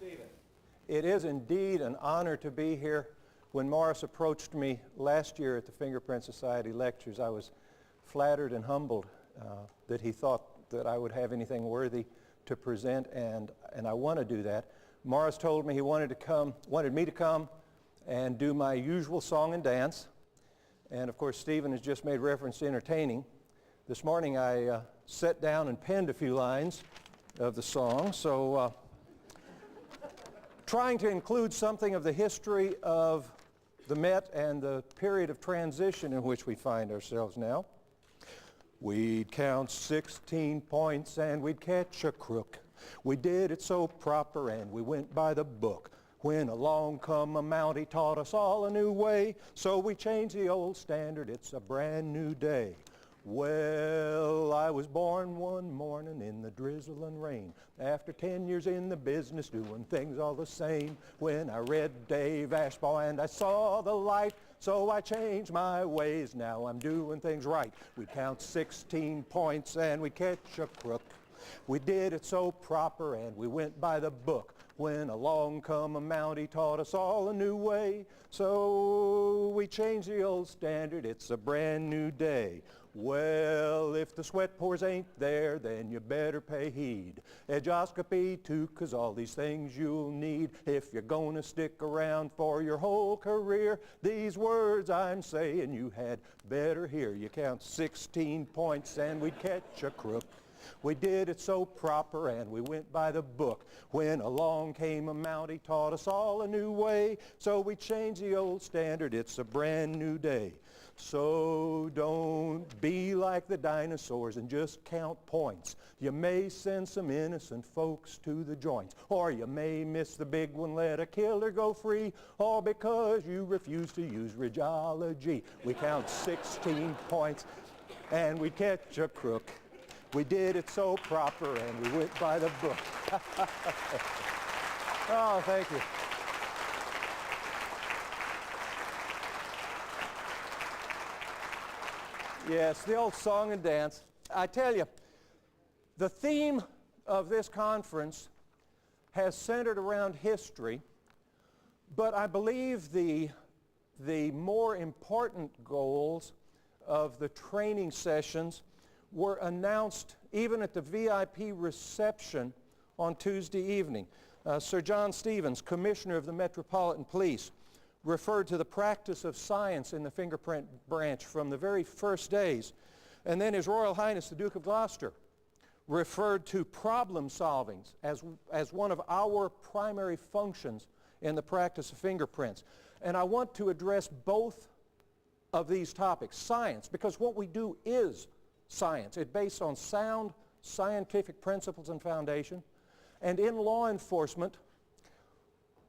Stephen. It is indeed an honor to be here. When Morris approached me last year at the Fingerprint Society lectures, I was flattered and humbled that he thought that I would have anything worthy to present, and I want to do that. Morris told me he wanted me to come and do my usual song and dance. And of course, Stephen has just made reference to entertaining. This morning I sat down and penned a few lines of the song, so trying to include something of the history of the Met and the period of transition in which we find ourselves now. We'd count 16 points and we'd catch a crook. We did it so proper and we went by the book. When along come a Mountie, taught us all a new way. So we changed the old standard, it's a brand new day. Well, I was born one morning in the drizzle and rain. After 10 years in the business, doing things all the same. When I read Dave Ashbaugh and I saw the light, so I changed my ways. Now I'm doing things right. We count 16 points and we catch a crook. We did it so proper and we went by the book. When along come a Mountie, taught us all a new way. So we changed the old standard, it's a brand new day. Well, if the sweat pores ain't there, then you better pay heed. Edgeoscopy too, 'cause all these things you'll need if you're gonna stick around for your whole career. These words I'm saying you had better hear. You count 16 points and we'd catch a crook. We did it so proper and we went by the book. When along came a Mountie, taught us all a new way. So we changed the old standard, it's a brand new day. So don't be like the dinosaurs and just count points. You may send some innocent folks to the joints, or you may miss the big one, let a killer go free, all because you refuse to use ridgeology. We count 16 points and we catch a crook. We did it so proper and we went by the book. Oh, thank you. Yes, the old song and dance. I tell you, the theme of this conference has centered around history, but I believe the more important goals of the training sessions were announced even at the VIP reception on Tuesday evening. Sir John Stevens, Commissioner of the Metropolitan Police, referred to the practice of science in the fingerprint branch from the very first days. And then His Royal Highness, the Duke of Gloucester, referred to problem solving as one of our primary functions in the practice of fingerprints. And I want to address both of these topics. Science, because what we do is science. It's based on sound scientific principles and foundation. And in law enforcement,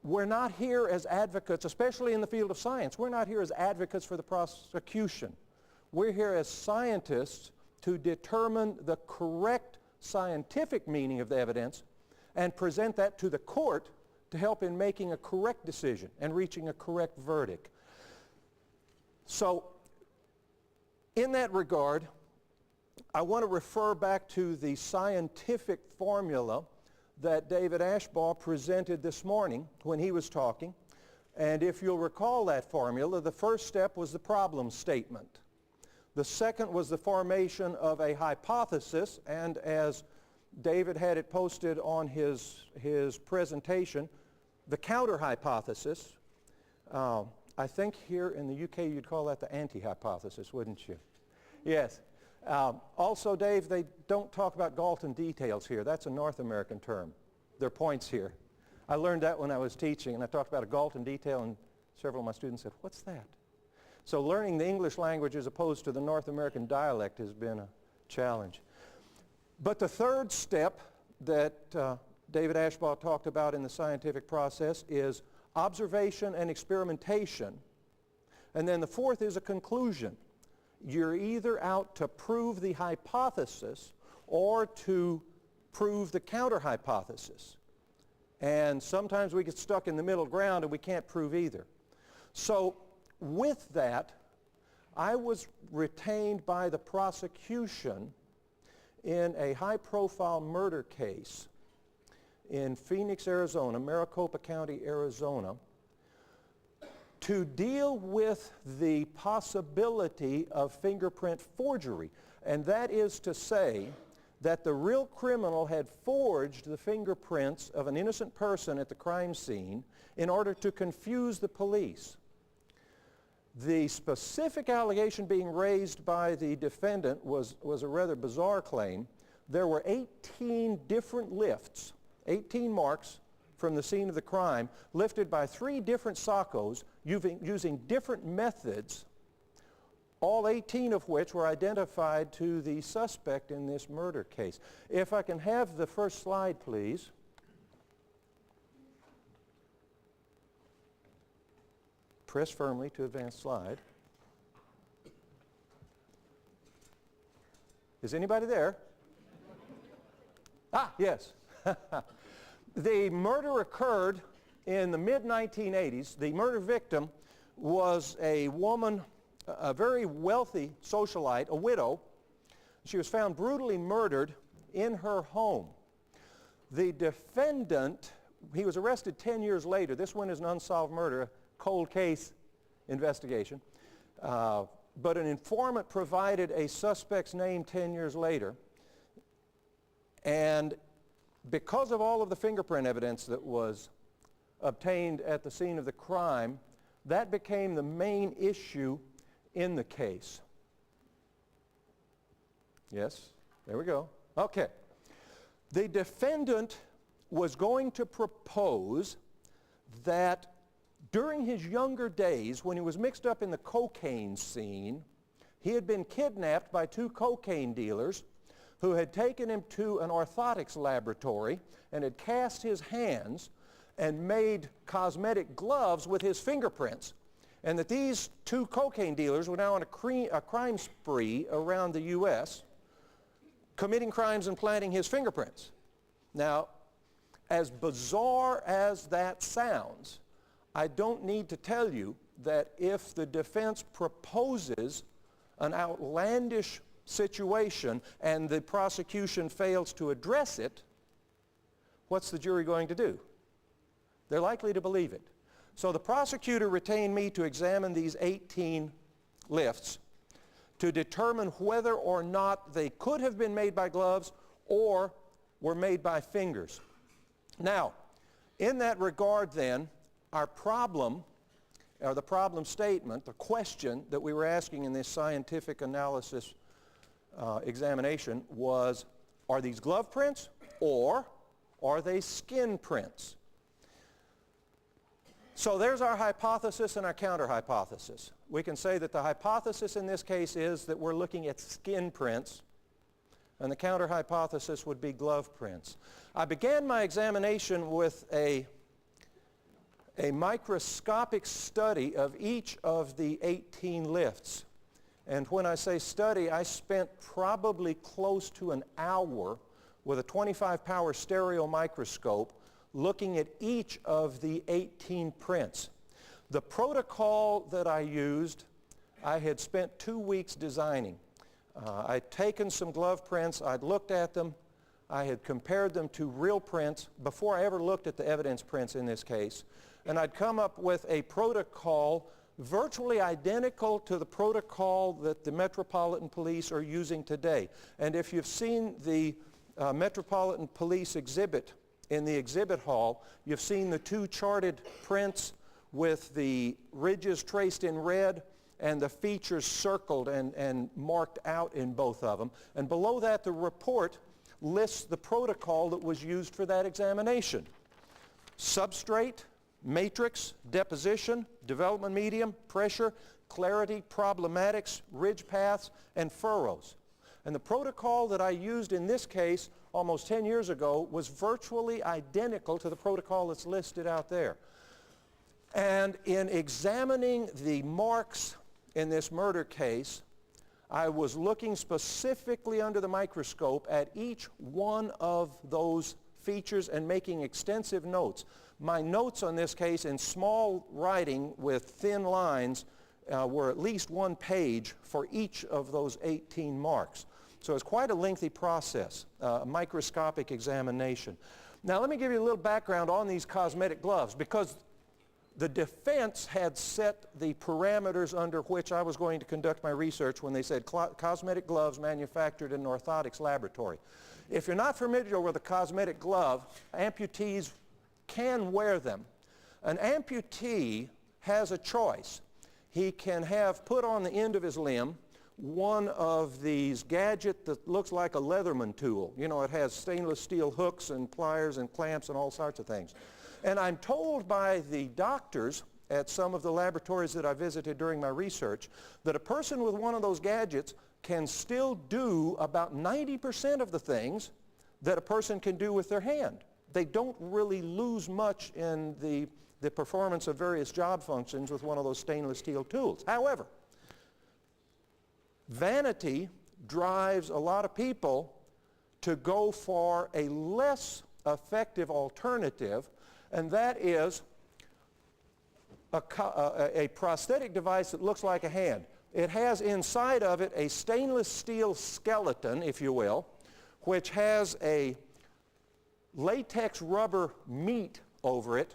we're not here as advocates, especially in the field of science. We're not here as advocates for the prosecution. We're here as scientists to determine the correct scientific meaning of the evidence and present that to the court to help in making a correct decision and reaching a correct verdict. So, in that regard, I want to refer back to the scientific formula that David Ashbaugh presented this morning when he was talking. And if you'll recall that formula, the first step was the problem statement. The second was the formation of a hypothesis, and as David had it posted on his presentation, the counter-hypothesis. I think here in the UK you'd call that the anti-hypothesis, wouldn't you? Yes. Also, Dave, they don't talk about Galton details here. That's a North American term. They're points here. I learned that when I was teaching, and I talked about a Galton detail, and several of my students said, "What's that?" So learning the English language as opposed to the North American dialect has been a challenge. But the third step that David Ashbaugh talked about in the scientific process is observation and experimentation. And then the fourth is a conclusion. You're either out to prove the hypothesis or to prove the counter-hypothesis. And sometimes we get stuck in the middle ground and we can't prove either. So with that, I was retained by the prosecution in a high-profile murder case in Phoenix, Arizona, Maricopa County, Arizona, to deal with the possibility of fingerprint forgery. And that is to say that the real criminal had forged the fingerprints of an innocent person at the crime scene in order to confuse the police. The specific allegation being raised by the defendant was a rather bizarre claim. There were 18 different lifts, 18 marks from the scene of the crime, lifted by 3 different SOCOs using different methods, all 18 of which were identified to the suspect in this murder case. If I can have the first slide, please. Press firmly to advance slide. Is anybody there? Ah, yes. The murder occurred in the mid-1980s. The murder victim was a woman, a very wealthy socialite, a widow. She was found brutally murdered in her home. The defendant, he was arrested 10 years later. This one is an unsolved murder, a cold case investigation. But an informant provided a suspect's name 10 years later. And because of all of the fingerprint evidence that was obtained at the scene of the crime, that became the main issue in the case. Yes, there we go. Okay. The defendant was going to propose that during his younger days, when he was mixed up in the cocaine scene, he had been kidnapped by 2 cocaine dealers who had taken him to an orthotics laboratory and had cast his hands and made cosmetic gloves with his fingerprints. And that these 2 cocaine dealers were now on a crime spree around the U.S., committing crimes and planting his fingerprints. Now, as bizarre as that sounds, I don't need to tell you that if the defense proposes an outlandish situation and the prosecution fails to address it, what's the jury going to do? They're likely to believe it. So the prosecutor retained me to examine these 18 lifts to determine whether or not they could have been made by gloves or were made by fingers. Now, in that regard then, our problem, or the problem statement, the question that we were asking in this scientific analysis examination was, are these glove prints or are they skin prints? So there's our hypothesis and our counter-hypothesis. We can say that the hypothesis in this case is that we're looking at skin prints, and the counter-hypothesis would be glove prints. I began my examination with a microscopic study of each of the 18 lifts. And when I say study, I spent probably close to an hour with a 25-power stereo microscope looking at each of the 18 prints. The protocol that I used, I had spent 2 weeks designing. I'd taken some glove prints, I'd looked at them, I had compared them to real prints before I ever looked at the evidence prints in this case, and I'd come up with a protocol virtually identical to the protocol that the Metropolitan Police are using today. And if you've seen the Metropolitan Police exhibit in the exhibit hall, you've seen the 2 charted prints with the ridges traced in red and the features circled and marked out in both of them. And below that, the report lists the protocol that was used for that examination. Substrate, matrix, deposition, development medium, pressure, clarity, problematics, ridge paths, and furrows. And the protocol that I used in this case almost 10 years ago was virtually identical to the protocol that's listed out there. And in examining the marks in this murder case, I was looking specifically under the microscope at each one of those features and making extensive notes. My notes on this case in small writing with thin lines were at least 1 page for each of those 18 marks. So it's quite a lengthy process, a microscopic examination. Now let me give you a little background on these cosmetic gloves, because the defense had set the parameters under which I was going to conduct my research when they said cosmetic gloves manufactured in an orthotics laboratory. If you're not familiar with a cosmetic glove, amputees can wear them. An amputee has a choice. He can have put on the end of his limb one of these gadgets that looks like a Leatherman tool. You know, it has stainless steel hooks and pliers and clamps and all sorts of things. And I'm told by the doctors at some of the laboratories that I visited during my research that a person with one of those gadgets can still do about 90% of the things that a person can do with their hand. They don't really lose much in the performance of various job functions with one of those stainless steel tools. However, vanity drives a lot of people to go for a less effective alternative, and that is a prosthetic device that looks like a hand. It has inside of it a stainless steel skeleton, if you will, which has a latex rubber meat over it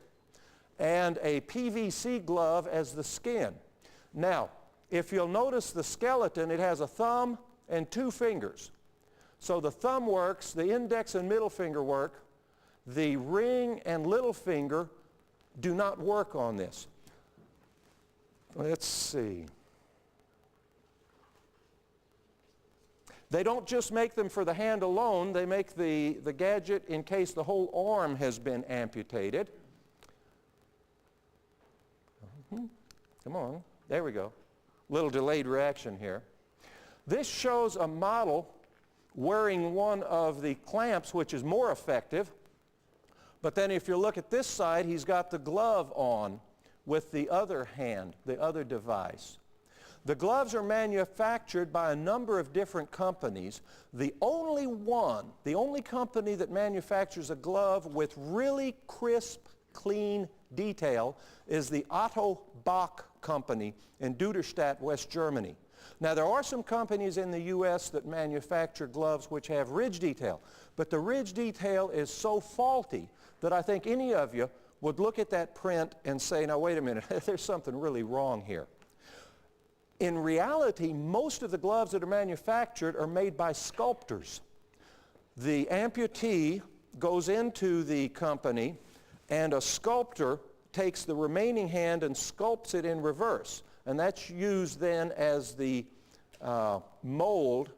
and a PVC glove as the skin. Now, if you'll notice the skeleton, it has a thumb and 2 fingers. So the thumb works, the index and middle finger work. The ring and little finger do not work on this. Let's see. They don't just make them for the hand alone. They make the gadget in case the whole arm has been amputated. Come on. There we go. Little delayed reaction here. This shows a model wearing one of the clamps, which is more effective. But then if you look at this side, he's got the glove on with the other hand, the other device. The gloves are manufactured by a number of different companies. The only company that manufactures a glove with really crisp, clean detail is the Otto Bach company in Duderstadt, West Germany. Now, there are some companies in the U.S. that manufacture gloves which have ridge detail, but the ridge detail is so faulty that I think any of you would look at that print and say, now wait a minute, there's something really wrong here. In reality, most of the gloves that are manufactured are made by sculptors. The amputee goes into the company and a sculptor takes the remaining hand and sculpts it in reverse. And that's used then as the mold,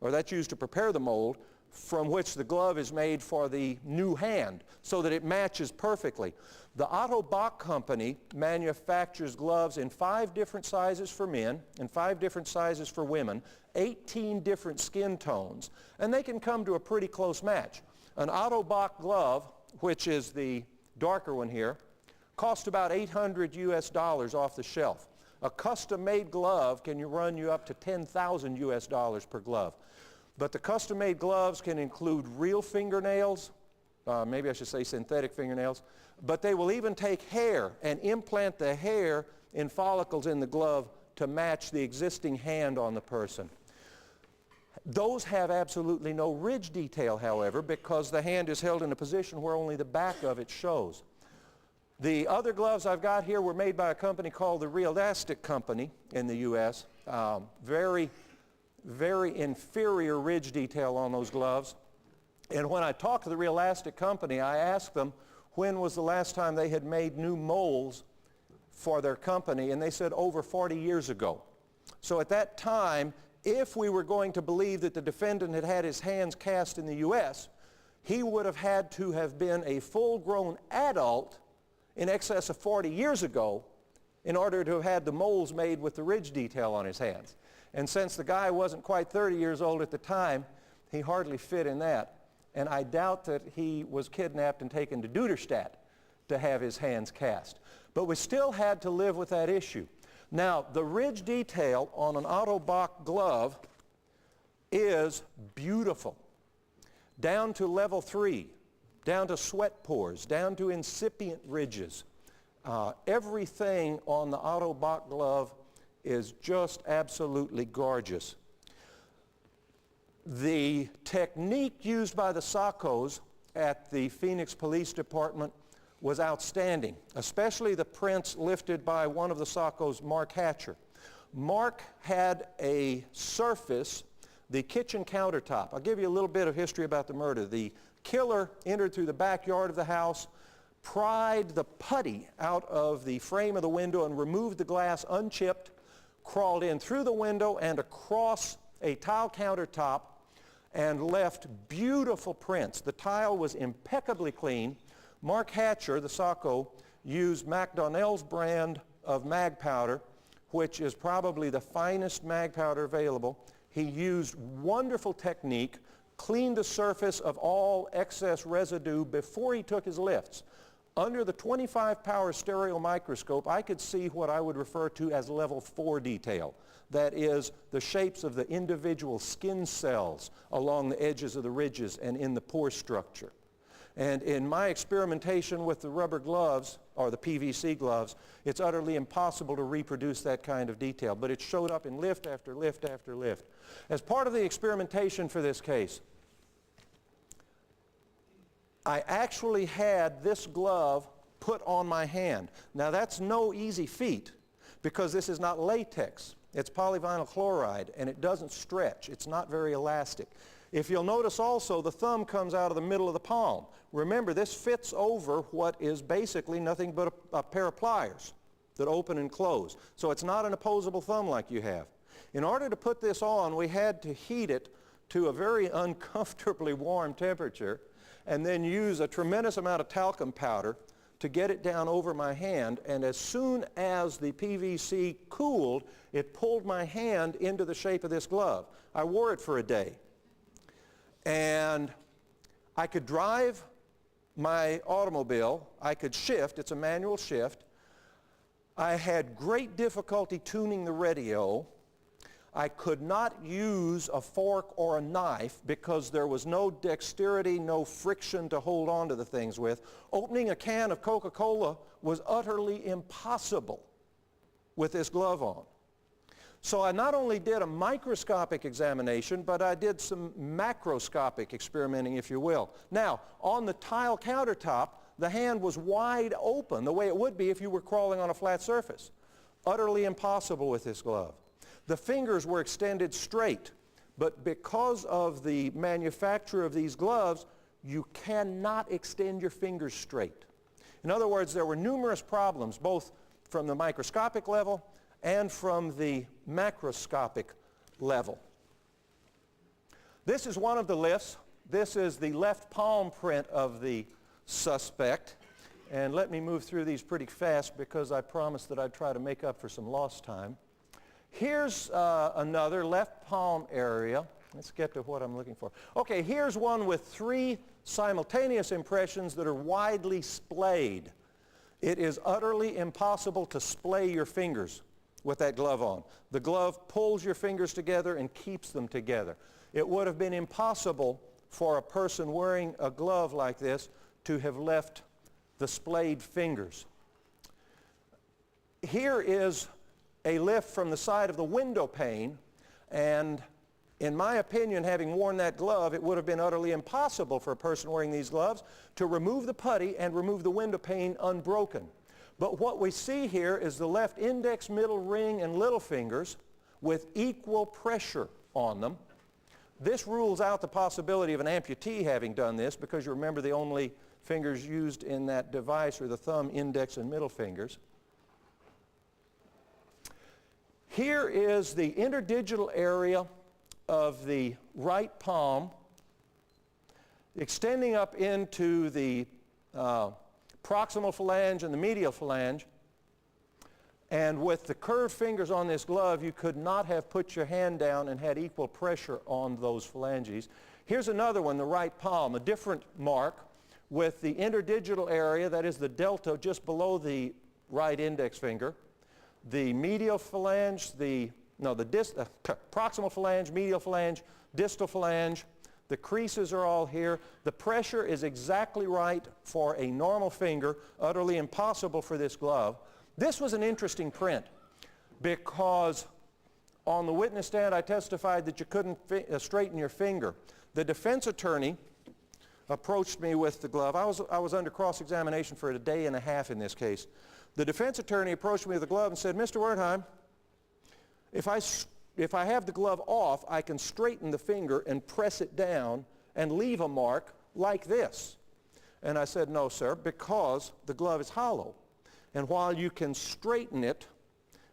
or that's used to prepare the mold from which the glove is made for the new hand so that it matches perfectly. The Otto Bach company manufactures gloves in 5 different sizes for men and 5 different sizes for women, 18 different skin tones, and they can come to a pretty close match. An Otto Bach glove, which is the darker one here, costs about $800 US off the shelf. A custom-made glove can run you up to $10,000 US per glove. But the custom-made gloves can include real fingernails, maybe I should say synthetic fingernails, but they will even take hair and implant the hair in follicles in the glove to match the existing hand on the person. Those have absolutely no ridge detail, however, because the hand is held in a position where only the back of it shows. The other gloves I've got here were made by a company called the Realistic Company in the U.S. Very inferior ridge detail on those gloves. And when I talked to the Realistic Company, I asked them when was the last time they had made new molds for their company, and they said over 40 years ago. So at that time, if we were going to believe that the defendant had had his hands cast in the U.S., he would have had to have been a full-grown adult in excess of 40 years ago in order to have had the molds made with the ridge detail on his hands. And since the guy wasn't quite 30 years old at the time, he hardly fit in that. And I doubt that he was kidnapped and taken to Duderstadt to have his hands cast. But we still had to live with that issue. Now, the ridge detail on an Otto Bach glove is beautiful, down to level 3, down to sweat pores, down to incipient ridges. Everything on the Otto Bach glove is just absolutely gorgeous. The technique used by the SACOs at the Phoenix Police Department was outstanding, especially the prints lifted by one of the SACOs, Mark Hatcher. Mark had a surface, the kitchen countertop. I'll give you a little bit of history about the murder. The killer entered through the backyard of the house, pried the putty out of the frame of the window and removed the glass unchipped, crawled in through the window and across a tile countertop and left beautiful prints. The tile was impeccably clean. Mark Hatcher, the SACO, used McDonnell's brand of mag powder, which is probably the finest mag powder available. He used wonderful technique, cleaned the surface of all excess residue before he took his lifts. Under the 25 power stereo microscope, I could see what I would refer to as level 4 detail. That is, the shapes of the individual skin cells along the edges of the ridges and in the pore structure. And in my experimentation with the rubber gloves, or the PVC gloves, it's utterly impossible to reproduce that kind of detail. But it showed up in lift after lift after lift. As part of the experimentation for this case, I actually had this glove put on my hand. Now that's no easy feat because this is not latex. It's polyvinyl chloride and it doesn't stretch. It's not very elastic. If you'll notice also, the thumb comes out of the middle of the palm. Remember, this fits over what is basically nothing but a pair of pliers that open and close. So it's not an opposable thumb like you have. In order to put this on, we had to heat it to a very uncomfortably warm temperature and then use a tremendous amount of talcum powder to get it down over my hand. And as soon as the PVC cooled, it pulled my hand into the shape of this glove. I wore it for a day. And I could drive my automobile. I could shift. It's a manual shift. I had great difficulty tuning the radio. I could not use a fork or a knife because there was no dexterity, no friction to hold on to the things with. Opening a can of Coca-Cola was utterly impossible with this glove on. So I not only did a microscopic examination, but I did some macroscopic experimenting, if you will. Now, on the tile countertop, the hand was wide open, the way it would be if you were crawling on a flat surface. Utterly impossible with this glove. The fingers were extended straight, but because of the manufacture of these gloves, you cannot extend your fingers straight. In other words, there were numerous problems, both from the microscopic level and from the macroscopic level. This is one of the lifts. This is the left palm print of the suspect. And let me move through these pretty fast because I promised that I'd try to make up for some lost time. Here's another left palm area. Let's get to what I'm looking for. Okay, here's one with 3 simultaneous impressions that are widely splayed. It is utterly impossible to splay your fingers with that glove on. The glove pulls your fingers together and keeps them together. It would have been impossible for a person wearing a glove like this to have left the splayed fingers. Here is a lift from the side of the window pane, and in my opinion, having worn that glove, it would have been utterly impossible for a person wearing these gloves to remove the putty and remove the window pane unbroken. But what we see here is the left index, middle ring, and little fingers with equal pressure on them. This rules out the possibility of an amputee having done this because you remember the only fingers used in that device are the thumb, index, and middle fingers. Here is the interdigital area of the right palm extending up into the proximal phalange and the medial phalange. And with the curved fingers on this glove, you could not have put your hand down and had equal pressure on those phalanges. Here's another one, the right palm, a different mark with the interdigital area, that is the delta just below the right index finger. The medial phalange, proximal phalange, medial phalange, distal phalange. The creases are all here. The pressure is exactly right for a normal finger, utterly impossible for this glove. This was an interesting print because on the witness stand I testified that you couldn't straighten your finger. The defense attorney approached me with the glove. I was under cross-examination for a day and a half in this case. The defense attorney approached me with the glove and said, Mr. Wertheim, if I have the glove off, I can straighten the finger and press it down and leave a mark like this. And I said, no, sir, because the glove is hollow. And while you can straighten it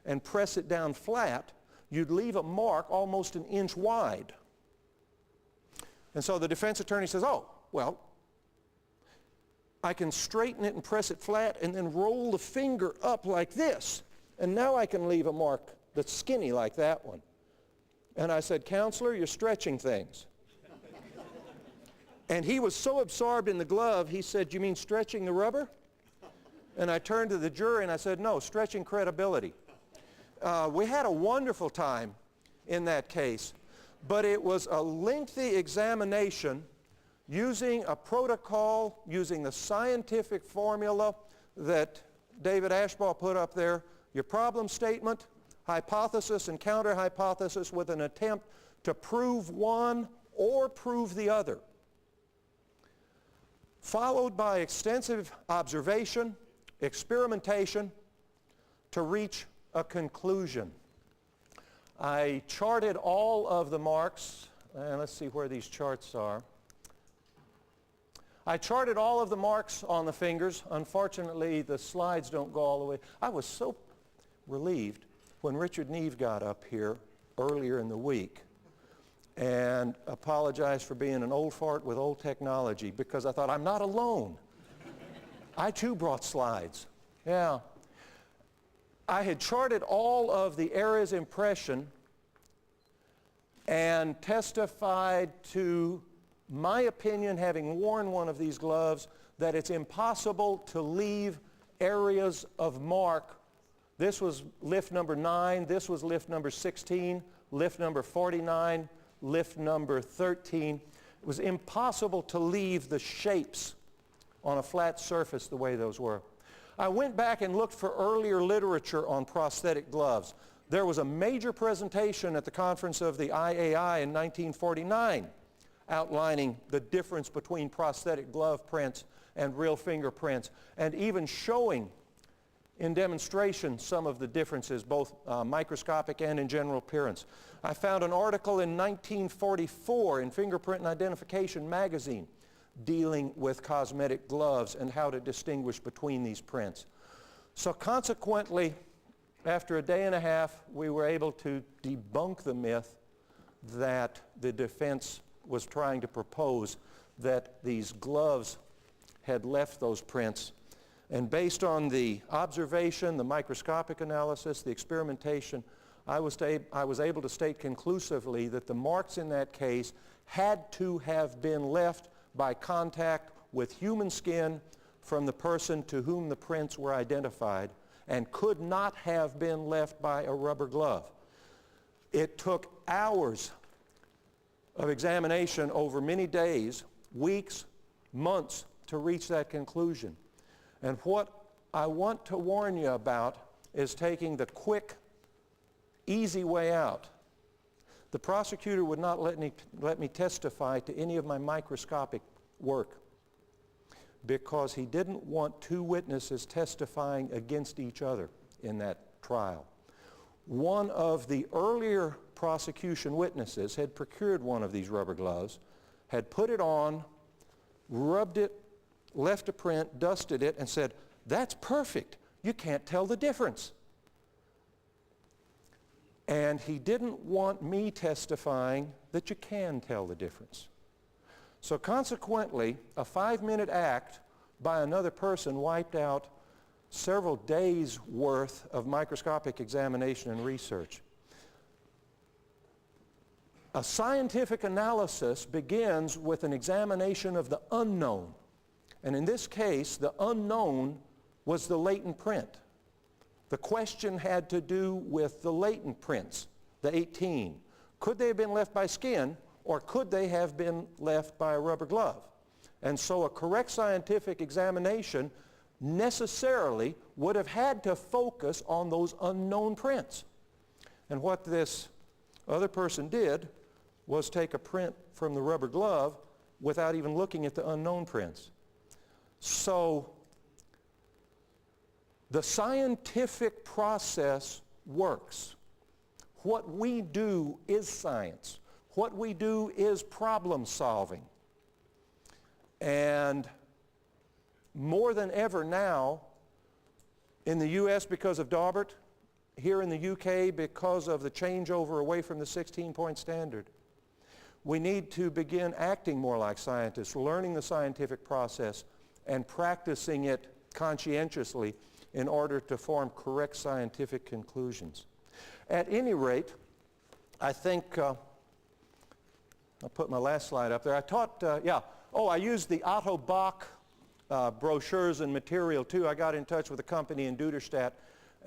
and press it down flat, you'd leave a mark almost an inch wide. And so the defense attorney says, oh, well, I can straighten it and press it flat and then roll the finger up like this. And now I can leave a mark that's skinny like that one. And I said, counselor, you're stretching things. And he was so absorbed in the glove, he said, you mean stretching the rubber? And I turned to the jury and I said, no, stretching credibility. We had a wonderful time in that case, but it was a lengthy examination using a protocol, using the scientific formula that David Ashbaugh put up there, your problem statement, hypothesis and counter-hypothesis with an attempt to prove one or prove the other, followed by extensive observation, experimentation to reach a conclusion. I charted all of the marks, and let's see where these charts are. I charted all of the marks on the fingers. Unfortunately, the slides don't go all the way. I was so relieved when Richard Neve got up here earlier in the week and apologized for being an old fart with old technology, because I thought, I'm not alone. I too brought slides. Yeah. I had charted all of the area's impression and testified to my opinion, having worn one of these gloves, that it's impossible to leave areas of mark. This was lift number 9, this was lift number 16, lift number 49, lift number 13. It was impossible to leave the shapes on a flat surface the way those were. I went back and looked for earlier literature on prosthetic gloves. There was a major presentation at the conference of the IAI in 1949 outlining the difference between prosthetic glove prints and real fingerprints, and even showing in demonstration some of the differences, both microscopic and in general appearance. I found an article in 1944 in Fingerprint and Identification magazine dealing with cosmetic gloves and how to distinguish between these prints. So consequently, after a day and a half, we were able to debunk the myth that the defense was trying to propose, that these gloves had left those prints. And based on the observation, the microscopic analysis, the experimentation, I was able to state conclusively that the marks in that case had to have been left by contact with human skin from the person to whom the prints were identified, and could not have been left by a rubber glove. It took hours of examination over many days, weeks, months to reach that conclusion. And what I want to warn you about is taking the quick, easy way out. The prosecutor would not let me testify to any of my microscopic work because he didn't want two witnesses testifying against each other in that trial. One of the earlier prosecution witnesses had procured one of these rubber gloves, had put it on, rubbed it, left a print, dusted it, and said, "That's perfect. You can't tell the difference." And he didn't want me testifying that you can tell the difference. So consequently, a 5-minute act by another person wiped out several days' worth of microscopic examination and research. A scientific analysis begins with an examination of the unknown. And in this case, the unknown was the latent print. The question had to do with the latent prints, the 18. Could they have been left by skin, or could they have been left by a rubber glove? And so a correct scientific examination necessarily would have had to focus on those unknown prints. And what this other person did was take a print from the rubber glove, without even looking at the unknown prints. So the scientific process works. What we do is science. What we do is problem solving. And more than ever now, in the U.S. because of Daubert, here in the U.K. because of the changeover away from the 16-point standard, we need to begin acting more like scientists, learning the scientific process and practicing it conscientiously in order to form correct scientific conclusions. At any rate, I think, I'll put my last slide up there. I taught, I used the Otto Bach brochures and material too. I got in touch with a company in Duderstadt,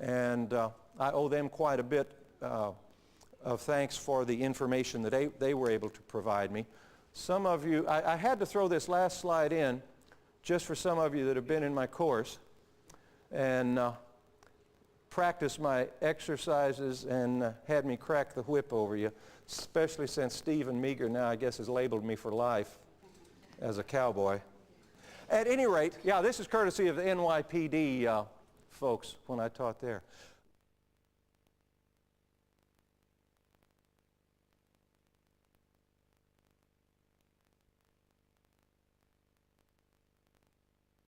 and I owe them quite a bit of thanks for the information that they were able to provide me. Some of you, I had to throw this last slide in just for some of you that have been in my course and practiced my exercises and had me crack the whip over you, especially since Stephen Meager now I guess has labeled me for life as a cowboy. At any rate, this is courtesy of the NYPD folks when I taught there.